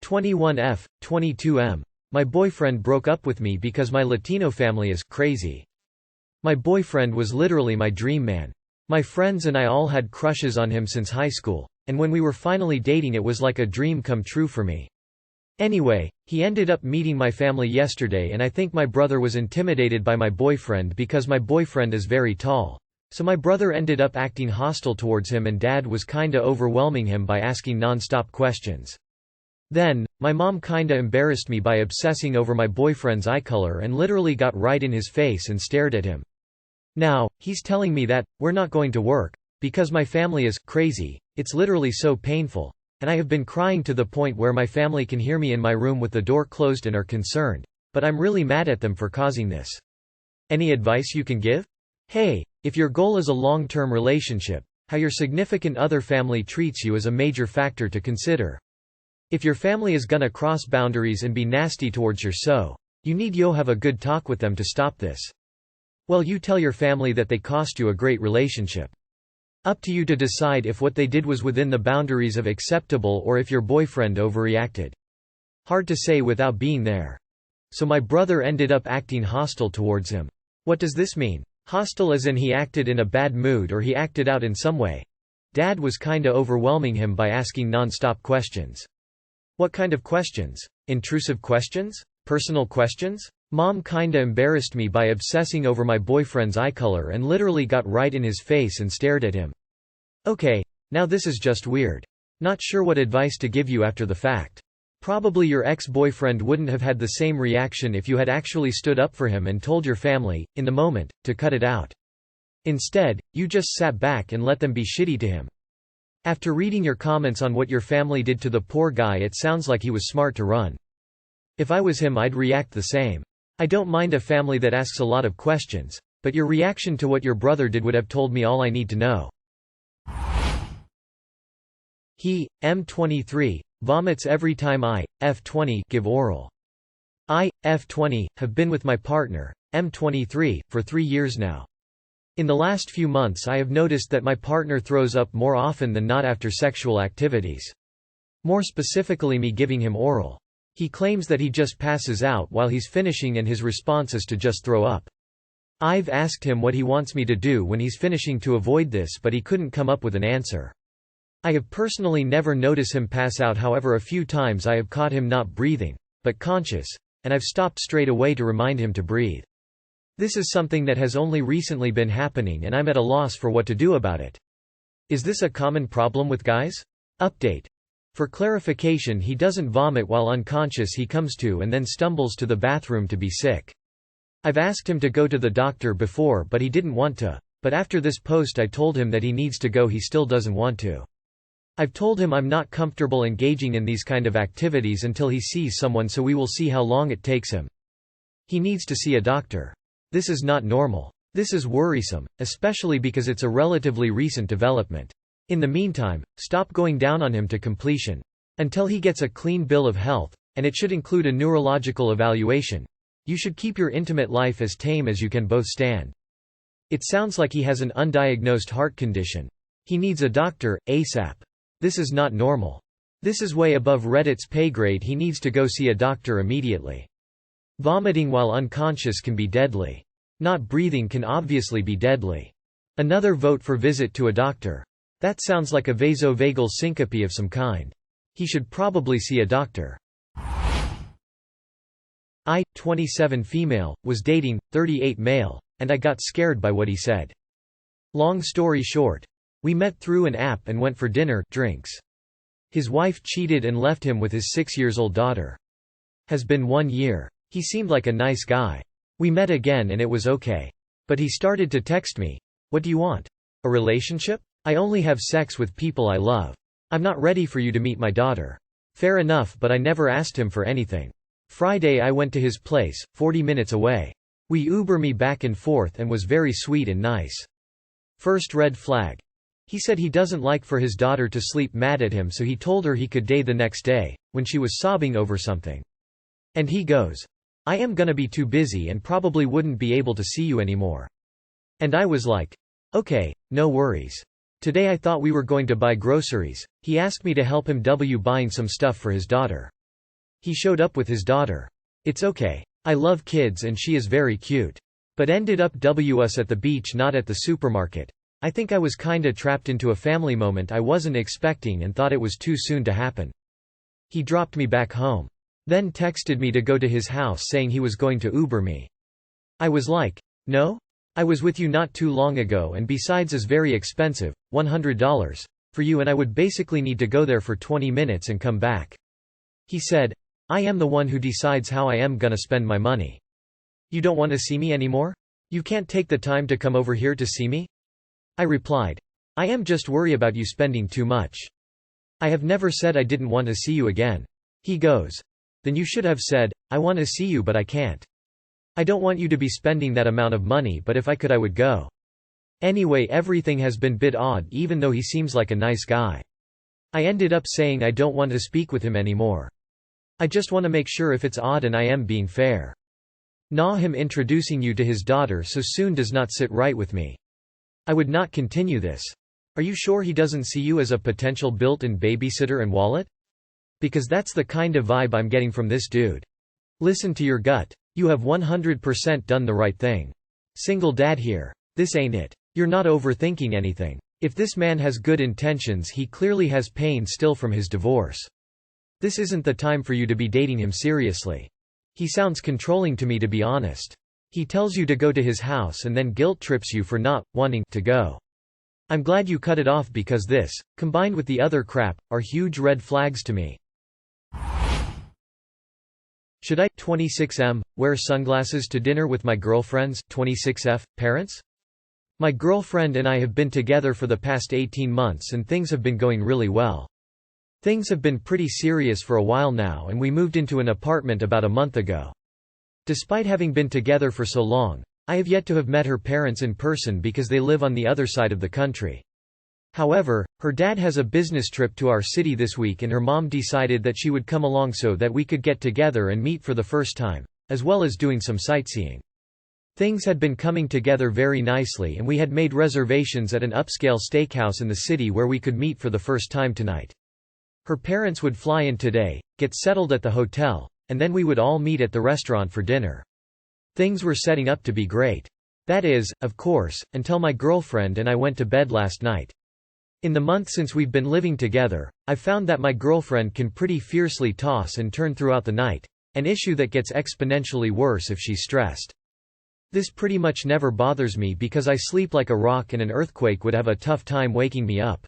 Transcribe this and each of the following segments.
21F, 22M. My boyfriend broke up with me because my Latino family is crazy. My boyfriend was literally my dream man. My friends and I all had crushes on him since high school, and when we were finally dating it was like a dream come true for me. Anyway, he ended up meeting my family yesterday and I think my brother was intimidated by my boyfriend because my boyfriend is very tall. So my brother ended up acting hostile towards him and dad was kinda overwhelming him by asking non-stop questions. Then, my mom kinda embarrassed me by obsessing over my boyfriend's eye color and literally got right in his face and stared at him. Now, he's telling me that, we're not going to work, because my family is crazy. It's literally so painful. And I have been crying to the point where my family can hear me in my room with the door closed and are concerned. But I'm really mad at them for causing this. Any advice you can give? Hey, if your goal is a long-term relationship, how your significant other family treats you is a major factor to consider. If your family is gonna cross boundaries and be nasty towards you need to have a good talk with them to stop this. Well, you tell your family that they cost you a great relationship. Up to you to decide if what they did was within the boundaries of acceptable or if your boyfriend overreacted. Hard to say without being there. So my brother ended up acting hostile towards him. What does this mean? Hostile as in he acted in a bad mood or he acted out in some way. Dad was kinda overwhelming him by asking non-stop questions. What kind of questions? Intrusive questions? Personal questions? Mom kinda embarrassed me by obsessing over my boyfriend's eye color and literally got right in his face and stared at him. Okay, now this is just weird. Not sure what advice to give you after the fact. Probably your ex-boyfriend wouldn't have had the same reaction if you had actually stood up for him and told your family, in the moment, to cut it out. Instead, you just sat back and let them be shitty to him. After reading your comments on what your family did to the poor guy, it sounds like he was smart to run. If I was him, I'd react the same. I don't mind a family that asks a lot of questions, but your reaction to what your brother did would have told me all I need to know. He, M23, vomits every time I, F20, give oral. I, F20, have been with my partner, M23, for 3 years now. In the last few months I have noticed that my partner throws up more often than not after sexual activities. More specifically me giving him oral. He claims that he just passes out while he's finishing and his response is to just throw up. I've asked him what he wants me to do when he's finishing to avoid this, but he couldn't come up with an answer. I have personally never noticed him pass out, however a few times I have caught him not breathing, but conscious, and I've stopped straight away to remind him to breathe. This is something that has only recently been happening and I'm at a loss for what to do about it. Is this a common problem with guys? Update. For clarification, he doesn't vomit while unconscious, he comes to and then stumbles to the bathroom to be sick. I've asked him to go to the doctor before but he didn't want to, but after this post I told him that he needs to go, he still doesn't want to. I've told him I'm not comfortable engaging in these kind of activities until he sees someone, so we will see how long it takes him. He needs to see a doctor. This is not normal. This is worrisome, especially because it's a relatively recent development. In the meantime, stop going down on him to completion. Until he gets a clean bill of health, and it should include a neurological evaluation. You should keep your intimate life as tame as you can both stand. It sounds like he has an undiagnosed heart condition. He needs a doctor, ASAP. This is not normal. This is way above Reddit's pay grade. He needs to go see a doctor immediately. Vomiting while unconscious can be deadly. Not breathing can obviously be deadly. Another vote for visit to a doctor. That sounds like a vasovagal syncope of some kind. He should probably see a doctor. I, 27 female, was dating, 38 male, and I got scared by what he said. Long story short. We met through an app and went for dinner, drinks. His wife cheated and left him with his 6-year-old daughter. Has been 1 year. He seemed like a nice guy. We met again and it was okay. But he started to text me. What do you want? A relationship? I only have sex with people I love. I'm not ready for you to meet my daughter. Fair enough, but I never asked him for anything. Friday I went to his place, 40 minutes away. We Uber me back and forth and was very sweet and nice. First red flag. He said he doesn't like for his daughter to sleep mad at him, so he told her he could day the next day, when she was sobbing over something. And he goes, I am gonna be too busy and probably wouldn't be able to see you anymore. And I was like, okay, no worries. Today I thought we were going to buy groceries. He asked me to help him buying some stuff for his daughter. He showed up with his daughter. It's okay. I love kids and she is very cute. But ended up us at the beach, not at the supermarket. I think I was kinda trapped into a family moment I wasn't expecting and thought it was too soon to happen. He dropped me back home. Then texted me to go to his house saying he was going to Uber me. I was like, no? I was with you not too long ago and besides is very expensive, $100 for you, and I would basically need to go there for 20 minutes and come back. He said, I am the one who decides how I am gonna spend my money. You don't want to see me anymore? You can't take the time to come over here to see me? I replied, I am just worried about you spending too much. I have never said I didn't want to see you again. He goes, then you should have said, I want to see you but I can't. I don't want you to be spending that amount of money, but if I could I would go. Anyway, everything has been bit odd even though he seems like a nice guy. I ended up saying I don't want to speak with him anymore. I just want to make sure if it's odd and I am being fair. Nah, him introducing you to his daughter so soon does not sit right with me. I would not continue this. Are you sure he doesn't see you as a potential built-in babysitter and wallet? Because that's the kind of vibe I'm getting from this dude. Listen to your gut. You have 100% done the right thing. Single dad here. This ain't it. You're not overthinking anything. If this man has good intentions, he clearly has pain still from his divorce. This isn't the time for you to be dating him seriously. He sounds controlling to me, to be honest. He tells you to go to his house and then guilt trips you for not wanting to go. I'm glad you cut it off because this, combined with the other crap, are huge red flags to me. Should I 26M wear sunglasses to dinner with my girlfriend's 26F parents? My girlfriend and I have been together for the past 18 months and things have been going really well. Things have been pretty serious for a while now and we moved into an apartment about a month ago. Despite having been together for so long, I have yet to have met her parents in person because they live on the other side of the country. However, her dad has a business trip to our city this week and her mom decided that she would come along so that we could get together and meet for the first time, as well as doing some sightseeing. Things had been coming together very nicely and we had made reservations at an upscale steakhouse in the city where we could meet for the first time tonight. Her parents would fly in today, get settled at the hotel, and then we would all meet at the restaurant for dinner. Things were setting up to be great. That is, of course, until my girlfriend and I went to bed last night. In the month since we've been living together, I've found that my girlfriend can pretty fiercely toss and turn throughout the night, an issue that gets exponentially worse if she's stressed. This pretty much never bothers me because I sleep like a rock and an earthquake would have a tough time waking me up.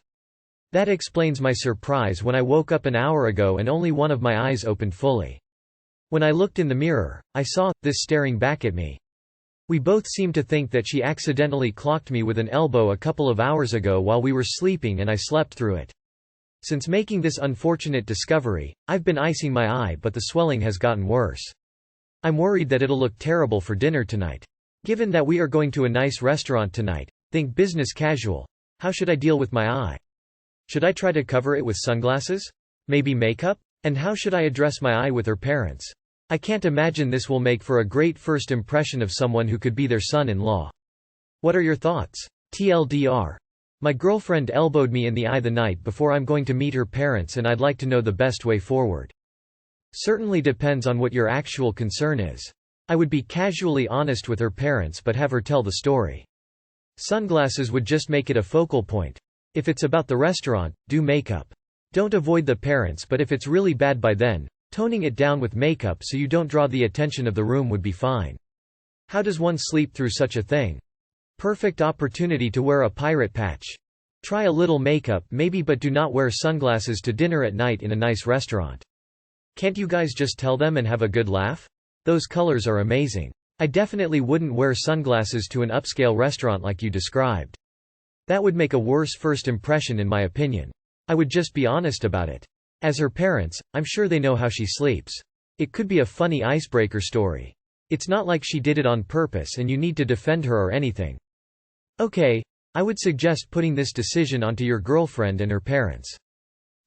That explains my surprise when I woke up an hour ago and only one of my eyes opened fully. When I looked in the mirror, I saw this staring back at me. We both seem to think that she accidentally clocked me with an elbow a couple of hours ago while we were sleeping and I slept through it. Since making this unfortunate discovery, I've been icing my eye but the swelling has gotten worse. I'm worried that it'll look terrible for dinner tonight. Given that we are going to a nice restaurant tonight, think business casual, how should I deal with my eye? Should I try to cover it with sunglasses? Maybe makeup? And how should I address my eye with her parents? I can't imagine this will make for a great first impression of someone who could be their son-in-law. What are your thoughts? TLDR. My girlfriend elbowed me in the eye the night before I'm going to meet her parents and I'd like to know the best way forward. Certainly depends on what your actual concern is. I would be casually honest with her parents but have her tell the story. Sunglasses would just make it a focal point. If it's about the restaurant, do makeup. Don't avoid the parents, but if it's really bad by then, toning it down with makeup so you don't draw the attention of the room would be fine. How does one sleep through such a thing? Perfect opportunity to wear a pirate patch. Try a little makeup maybe, but do not wear sunglasses to dinner at night in a nice restaurant. Can't you guys just tell them and have a good laugh? Those colors are amazing. I definitely wouldn't wear sunglasses to an upscale restaurant like you described. That would make a worse first impression in my opinion. I would just be honest about it. As her parents, I'm sure they know how she sleeps. It could be a funny icebreaker story. It's not like she did it on purpose and you need to defend her or anything. Okay, I would suggest putting this decision onto your girlfriend and her parents.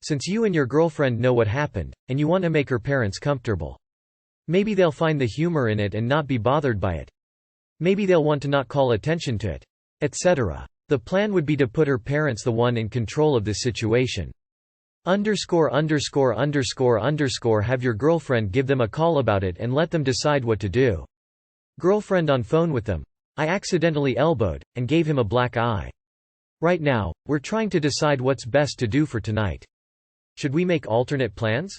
Since you and your girlfriend know what happened, and you want to make her parents comfortable. Maybe they'll find the humor in it and not be bothered by it. Maybe they'll want to not call attention to it, etc. The plan would be to put her parents the one in control of this situation. Underscore underscore underscore underscore have your girlfriend give them a call about it and let them decide what to do. Girlfriend on phone with them. I accidentally elbowed, and gave him a black eye. Right now, we're trying to decide what's best to do for tonight. Should we make alternate plans?